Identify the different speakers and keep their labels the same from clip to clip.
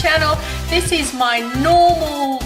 Speaker 1: channel. This is my normal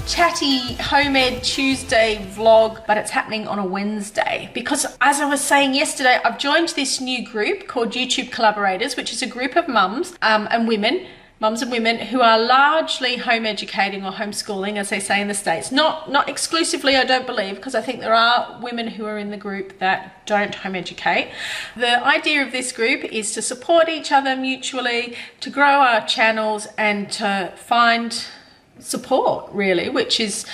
Speaker 1: chatty home ed Tuesday vlog, but it's happening on a Wednesday because, as I was saying yesterday, I've joined this new group called YouTube Collaborators, which is a group of mums and women who are largely home educating or homeschooling, as they say in the States. Not exclusively, I don't believe, because I think there are women who are in the group that don't home educate. The idea of this group is to support each other mutually, to grow our channels, and to find support, really, which is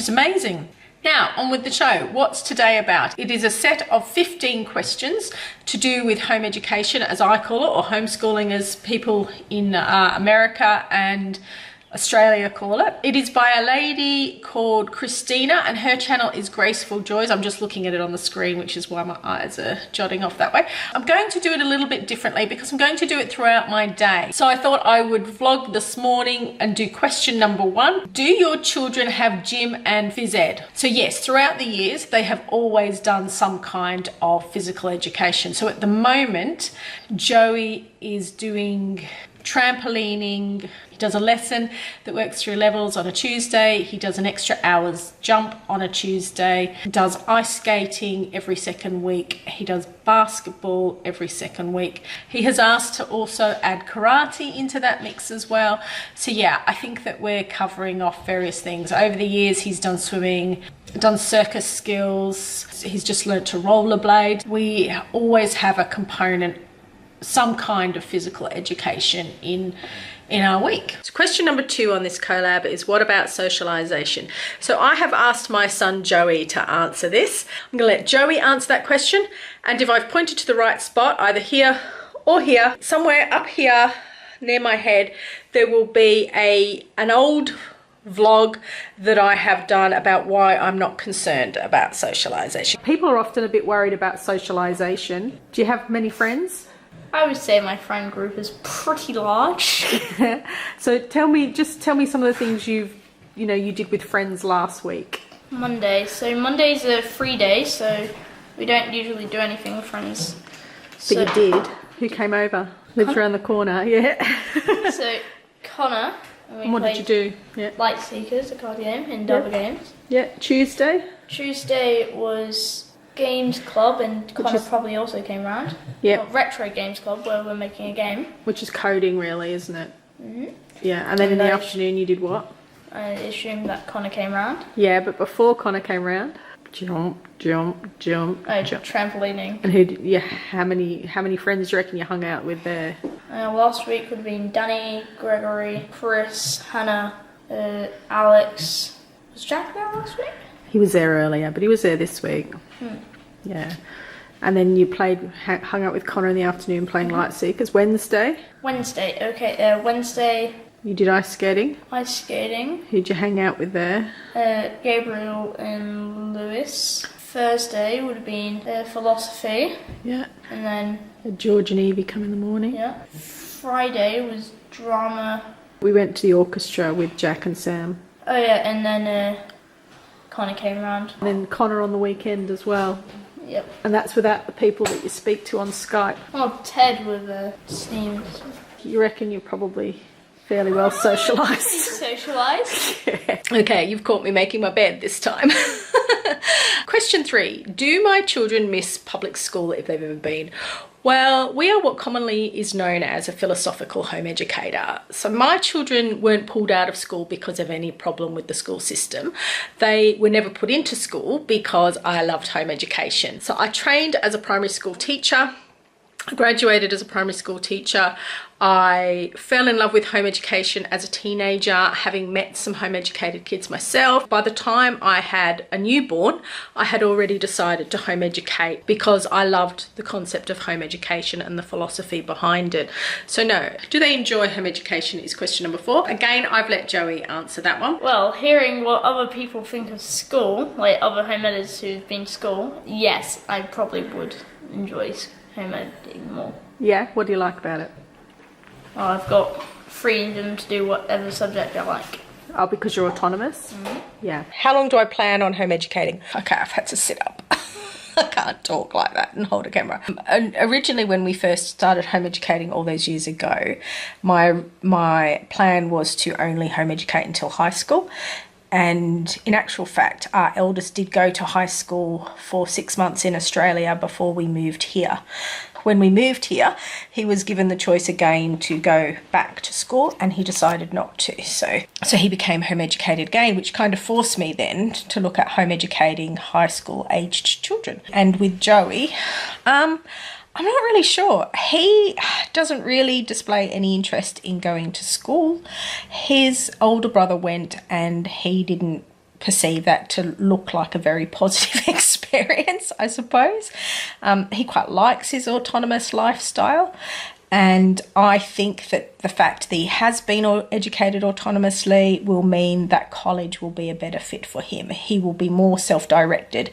Speaker 1: amazing. Now, on with the show. What's today about? It is a set of 15 questions to do with home education, as I call it, or homeschooling as people in America and Australia call it. It is by a lady called Christina, and her channel is GracefullJoys. I'm just looking at it on the screen, which is why my eyes are jotting off that way. I'm going to do it a little bit differently because I'm going to do it throughout my day. So I thought I would vlog this morning and do question number 1. Do your children have gym and phys ed? So yes, throughout the years, they have always done some kind of physical education. So at the moment, Joey is doing trampolining. He does a lesson that works through levels on a Tuesday. He does an extra hour's jump on a Tuesday. He does ice skating every second week. He does basketball every second week. He has asked to also add karate into that mix as well. So yeah, I think that we're covering off various things. Over the years, he's done swimming, done circus skills. He's just learnt to rollerblade. We always have a component, some kind of physical education in our week. So question number 2 on this collab is, what about socialization? So I have asked my son Joey to answer this. I'm gonna let Joey answer that question, and if I've pointed to the right spot, either here or here, somewhere up here near my head, there will be an old vlog that I have done about why I'm not concerned about socialization. People are often a bit worried about socialization. Do you have many friends?
Speaker 2: I would say my friend group is pretty large.
Speaker 1: So tell me some of the things you did with friends last week.
Speaker 2: Monday. So Monday's a free day, so we don't usually do anything with friends.
Speaker 1: But you did. Who came over? Lived around the corner, yeah.
Speaker 2: So Connor.
Speaker 1: And what did you do? Yeah.
Speaker 2: Light Seekers, a card game, in double games.
Speaker 1: Yeah. Tuesday
Speaker 2: was Games Club, and Connor probably also came round.
Speaker 1: Yeah.
Speaker 2: Well, Retro Games Club, where we're making a game.
Speaker 1: Which is coding, really, isn't it?
Speaker 2: Mm-hmm.
Speaker 1: Yeah, and then in the afternoon you did what?
Speaker 2: I assume that Connor came round.
Speaker 1: Yeah, but before Connor came round, jump.
Speaker 2: Trampolining.
Speaker 1: And how many friends do you reckon you hung out with there?
Speaker 2: Last week would have been Danny, Gregory, Chris, Hannah, Alex. Was Jack there last week?
Speaker 1: He was there earlier, but he was there this week. Yeah. And then you hung out with Connor in the afternoon playing Light Seekers. Wednesday, okay. Wednesday. You did ice skating. Who'd you hang out with there?
Speaker 2: Gabriel and Lewis. Thursday would have been philosophy.
Speaker 1: Yeah.
Speaker 2: And then
Speaker 1: George and Evie come in the morning.
Speaker 2: Yeah. Friday was drama.
Speaker 1: We went to the orchestra with Jack and Sam.
Speaker 2: Oh yeah, and then Connor came around.
Speaker 1: And then Connor on the weekend as well.
Speaker 2: Yep.
Speaker 1: And that's without the people that you speak to on Skype.
Speaker 2: Oh, Ted with Steams.
Speaker 1: You reckon you're probably fairly well socialised?
Speaker 2: Socialised?
Speaker 1: Yeah. Okay, you've caught me making my bed this time. Question 3. Do my children miss public school if they've ever been? Well, we are what commonly is known as a philosophical home educator. So my children weren't pulled out of school because of any problem with the school system. They were never put into school because I loved home education. So I trained as a primary school teacher. I graduated as a primary school teacher. I fell in love with home education as a teenager, having met some home educated kids myself. By the time I had a newborn, I had already decided to home educate because I loved the concept of home education and the philosophy behind it. So no, do they enjoy home education is question number 4. Again, I've let Joey answer that one.
Speaker 2: Well, hearing what other people think of school, like other home editors who've been to school, yes, I probably would enjoy home editing more.
Speaker 1: Yeah, what do you like about it?
Speaker 2: Well, I've got freedom to do whatever subject I like.
Speaker 1: Oh, because you're autonomous?
Speaker 2: Mm-hmm.
Speaker 1: Yeah. How long do I plan on home educating? Okay, I've had to sit up. I can't talk like that and hold a camera. And originally, when we first started home educating all those years ago, my plan was to only home educate until high school. And in actual fact, our eldest did go to high school for 6 months in Australia before we moved here. When we moved here, he was given the choice again to go back to school, and he decided not to. So he became home educated again, which kind of forced me then to look at home educating high school aged children. And with Joey, I'm not really sure. He doesn't really display any interest in going to school. His older brother went, and he didn't perceive that to look like a very positive experience, I suppose. He quite likes his autonomous lifestyle. And I think that the fact that he has been educated autonomously will mean that college will be a better fit for him. He will be more self-directed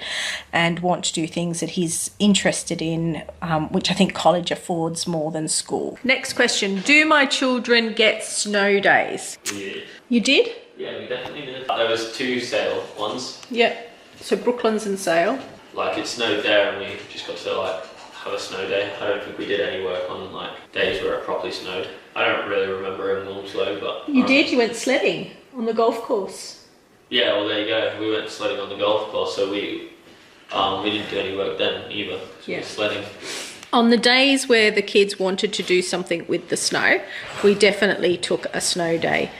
Speaker 1: and want to do things that he's interested in, which I think college affords more than school. Next question. Do my children get snow days?
Speaker 3: Yeah.
Speaker 1: You did?
Speaker 3: Yeah, we definitely did. There was 2 Sale ones.
Speaker 1: Yeah. So Brooklands and Sale.
Speaker 3: Like, it snowed there and we just got to like have a snow day. I don't think we did any work on like days where it properly snowed. I don't really remember in Wilmslow, but...
Speaker 1: You did? You went sledding on the golf course?
Speaker 3: Yeah, well there you go. We went sledding on the golf course, so we didn't do any work then either.
Speaker 1: Yeah.
Speaker 3: We were sledding.
Speaker 1: On the days where the kids wanted to do something with the snow, we definitely took a snow day.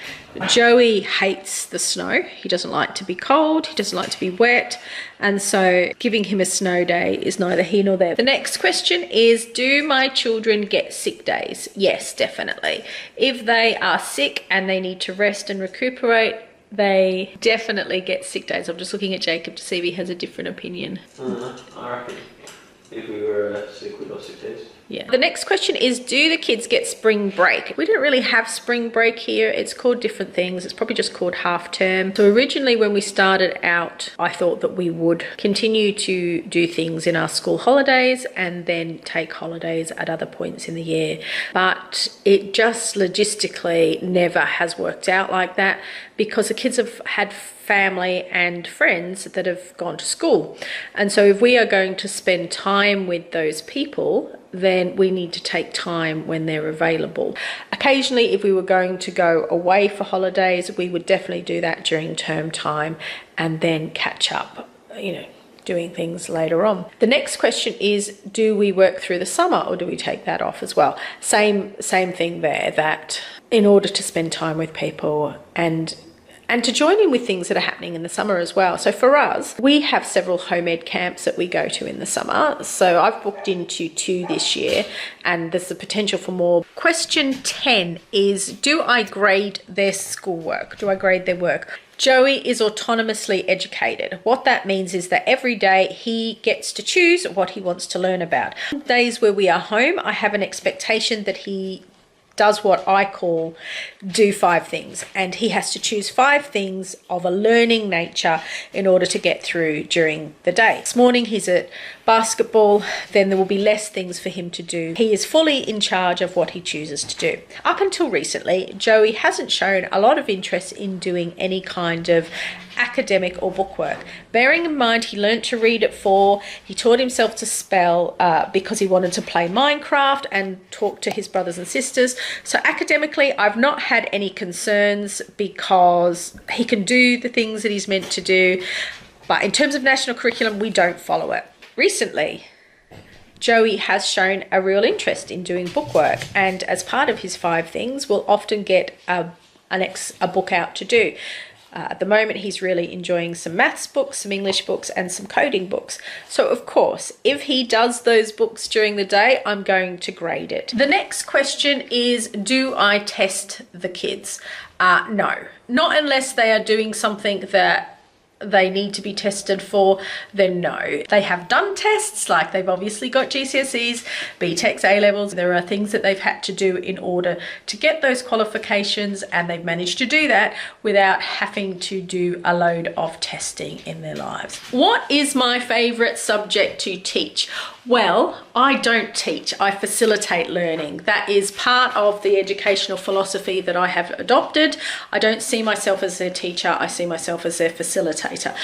Speaker 1: Joey hates the snow. He doesn't like to be cold. He doesn't like to be wet. And so giving him a snow day is neither here nor there. The next question is, do my children get sick days? Yes, definitely. If they are sick and they need to rest and recuperate, they definitely get sick days. I'm just looking at Jacob to see if he has a different opinion.
Speaker 3: I reckon if we were sick, we'd have sick days.
Speaker 1: Yeah. The next question is, do the kids get spring break? We don't really have spring break here. It's called different things. It's probably just called half term. So originally when we started out, I thought that we would continue to do things in our school holidays and then take holidays at other points in the year. But it just logistically never has worked out like that, because the kids have had family and friends that have gone to school. And so if we are going to spend time with those people, then we need to take time when they're available. Occasionally, if we were going to go away for holidays, we would definitely do that during term time and then catch up, doing things later on. The next question is, do we work through the summer or do we take that off as well? Same thing there, that in order to spend time with people and to join in with things that are happening in the summer as well. So for us, we have several home ed camps that we go to in the summer. So I've booked into 2 this year, and there's the potential for more. Question 10 is, do I grade their schoolwork? Do I grade their work? Joey is autonomously educated. What that means is that every day he gets to choose what he wants to learn about. Days where we are home, I have an expectation that he does what I call do 5 things, and he has to choose 5 things of a learning nature in order to get through during the day. This morning he's at basketball, then there will be less things for him to do. He is fully in charge of what he chooses to do. Up until recently, Joey hasn't shown a lot of interest in doing any kind of academic or bookwork. Bearing in mind he learnt to read at 4, he taught himself to spell because he wanted to play Minecraft and talk to his brothers and sisters. So academically, I've not had any concerns because he can do the things that he's meant to do. But in terms of national curriculum, we don't follow it. Recently, Joey has shown a real interest in doing bookwork, and as part of his 5 things, will often get a book out to do. At the moment, he's really enjoying some maths books, some English books, and some coding books. So, of course, if he does those books during the day, I'm going to grade it. The next question is, do I test the kids? No, not unless they are doing something that they need to be tested for, then no. They have done tests, like they've obviously got GCSEs, BTECs, A-levels. There are things that they've had to do in order to get those qualifications, and they've managed to do that without having to do a load of testing in their lives. What is my favourite subject to teach? Well, I don't teach, I facilitate learning. That is part of the educational philosophy that I have adopted. I don't see myself as their teacher, I see myself as their facilitator.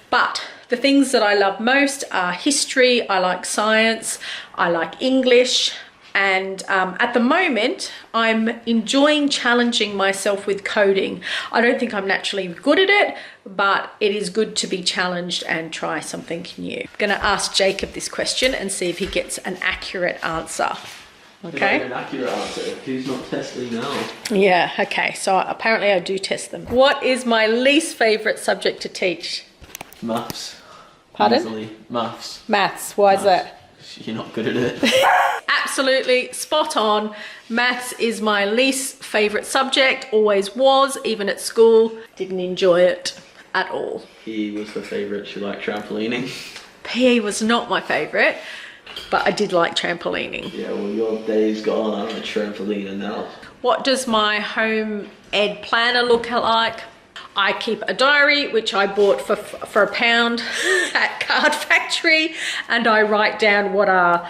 Speaker 1: But The things that I love most are history, I like science, I like English, and at the moment I'm enjoying challenging myself with coding. I don't think I'm naturally good at it, but it is good to be challenged and try something new. I'm gonna ask Jacob this question and see if he gets an accurate answer. Okay.
Speaker 3: An accurate answer. Who's not testing now?
Speaker 1: Yeah, okay, so apparently I do test them. What is my least favourite subject to teach?
Speaker 3: Maths.
Speaker 1: Pardon?
Speaker 3: Easily. Maths.
Speaker 1: Maths, why is that?
Speaker 3: You're not good at it.
Speaker 1: Absolutely spot on. Maths is my least favourite subject, always was, even at school. Didn't enjoy it at all.
Speaker 3: PE was the favourite. She liked trampolining.
Speaker 1: PE was not my favourite, but I did like trampolining.
Speaker 3: Yeah, well, your day's gone. I'm a trampoliner now.
Speaker 1: What does my home ed planner look like? I keep a diary, which I bought for £1 at Card Factory, and I write down what our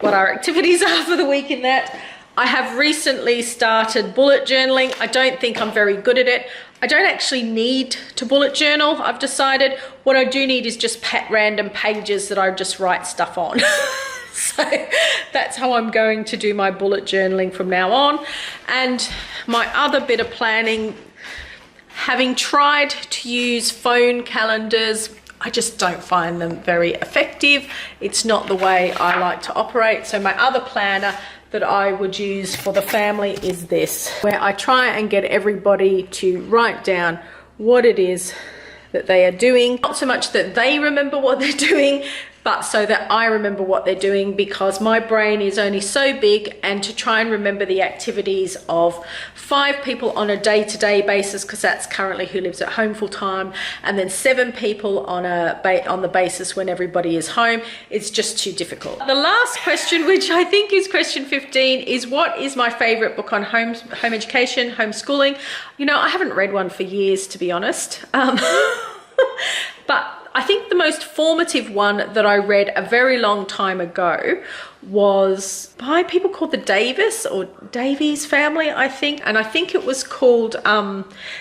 Speaker 1: activities are for the week in that. I have recently started bullet journaling. I don't think I'm very good at it. I don't actually need to bullet journal, I've decided. What I do need is just random pages that I just write stuff on. So that's how I'm going to do my bullet journaling from now on. And my other bit of planning, having tried to use phone calendars, I just don't find them very effective. It's not the way I like to operate. So my other planner that I would use for the family is this, where I try and get everybody to write down what it is that they are doing. Not so much that they remember what they're doing, but so that I remember what they're doing, because my brain is only so big, and to try and remember the activities of 5 people on a day-to-day basis, because that's currently who lives at home full time, and then 7 people on the basis when everybody is home, it's just too difficult. The last question, which I think is question 15, is what is my favorite book on home education, homeschooling? You know, I haven't read one for years, to be honest. But I think the most formative one that I read a very long time ago was by people called the Davis or Davies family, I think. And I think it was called,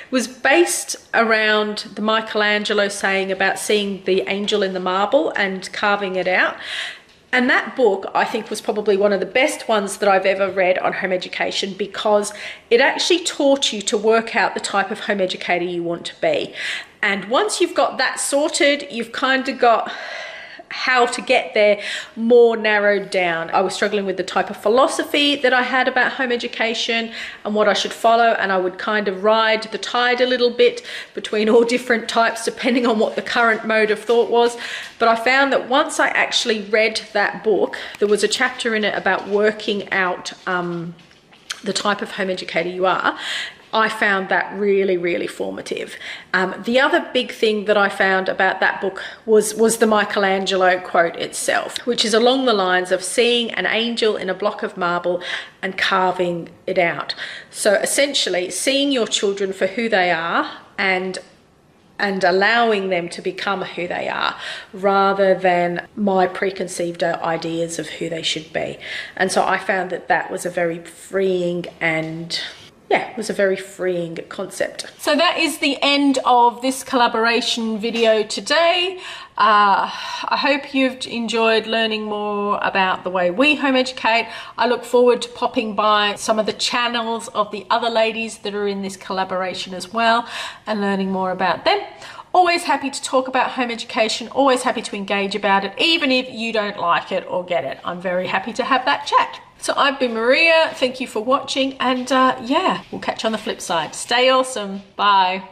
Speaker 1: was based around the Michelangelo saying about seeing the angel in the marble and carving it out. And that book, I think, was probably one of the best ones that I've ever read on home education, because it actually taught you to work out the type of home educator you want to be. And once you've got that sorted, you've kind of got how to get there more narrowed down. I was struggling with the type of philosophy that I had about home education and what I should follow, and I would kind of ride the tide a little bit between all different types depending on what the current mode of thought was. But I found that once I actually read that book, there was a chapter in it about working out the type of home educator you are. I found that really, really formative. The other big thing that I found about that book was the Michelangelo quote itself, which is along the lines of seeing an angel in a block of marble and carving it out. So essentially, seeing your children for who they are and allowing them to become who they are, rather than my preconceived ideas of who they should be. And so I found that that was a very freeing and it was a very freeing concept. So that is the end of this collaboration video today. I hope you've enjoyed learning more about the way we home educate. I look forward to popping by some of the channels of the other ladies that are in this collaboration as well and learning more about them. Always happy to talk about home education, always happy to engage about it, even if you don't like it or get it. I'm very happy to have that chat. So I've been Maria, thank you for watching, and we'll catch you on the flip side. Stay awesome, bye.